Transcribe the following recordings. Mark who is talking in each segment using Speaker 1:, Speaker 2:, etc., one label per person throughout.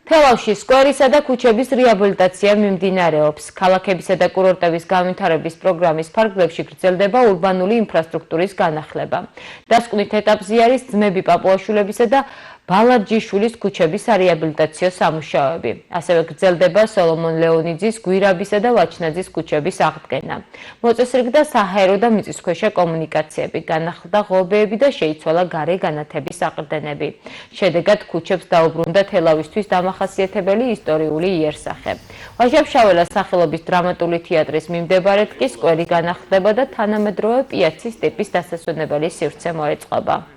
Speaker 1: თელავში სკვერისა და ქუჩების რეაბილიტაცია მიმდინარეობს. ქალაქებისა და კურორტების განვითარების პროგრამის ფარგლებში გრძელდება ურბანული ინფრასტრუქტურის განახლება. დასკვნით ეტაპზე არის ძმები პაპუაშვილებისა და ბალაჯიშვილის ქუჩებისარეაბილიტაციო სამუშაოები. ასევე გრძელდება სოლომონ ლეონიძის, გვირაბისა და ვაჩნაძის ქუჩების აღდგენა. მოწესრიგდა საჰაერო და მიწისქვეშა კომუნიკაციები, განახლდა ღობეები და შეიცვალა გარე განათების აყრდენები. შედეგად ქუჩებს დაუბრუნდა თელავისთვის დამახასიათებელი ისტორიული იერსახე. ვაჟა-ფშაველას სახელობის დრამატული თეატრის მიმდებარედ კი სკვერი განახლდება და თანამედროვე პიაცის ტიპის დასასვენებელი სივრცე მოეწყობა.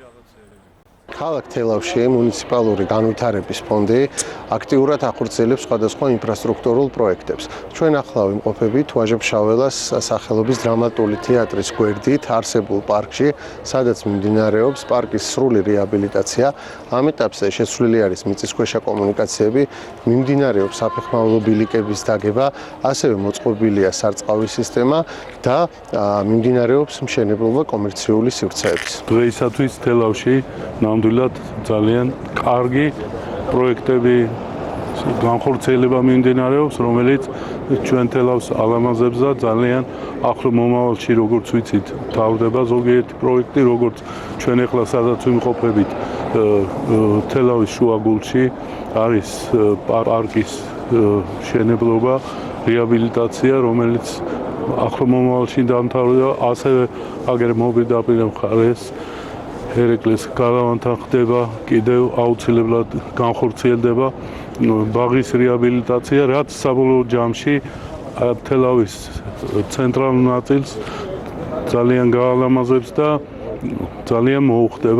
Speaker 2: ქალაქ თელავში მუნიციპალური განვითარების ფონდი აქტიურად ახორციელებს სხვადასხვა ინფრასტრუქტურულ პროექტებს. ჩვენ ახლა ვიმყოფებით ვაჟა-ფშაველას სახელობის დრამატული თეატრის გვერდით არსებულ პარკში, სადაც მიმდინარეობს პარკის სრული რეაბილიტაცია. ამ ეტაპზე შესრულილი არის მიწისქვეშა კომუნიკაციები, მიმდინარეობს საფეხმავლო ბილიკების დაგება, ასევე მოწყობილია სარწყავი სისტემა და მიმდინარეობს მშენებლობა კომერციული სივრცეების.
Speaker 3: დღეისათვის თელავში ნამდვილად ძალიან კარგი პროექტები განხორციელება მიმდინარეობს, რომელიც ჩვენ თელავს ალამაზებს და ძალიან ახლო მომავალში, როგორც ვიცით, თავდება ზოგიერთი პროექტი, როგორც ჩვენ ახლა სადაც ვიმყოფებით თელავის შუაგულში არის პარკის მშენებლობა, რეაბილიტაცია, რომელიც ახლო მომავალში დამთავრდება, ასევე აგერ მოპირდაპირე მხარეს ერეკლეს გალავანთან ხდება, კიდევ აუცილებლად განხორციელდება ბაღის რეაბილიტაცია, რაც საბოლოო ჯამში თელავის ცენტრალურ ნაწილს ძალიან გაალამაზებს და ძალიან მოუხდება.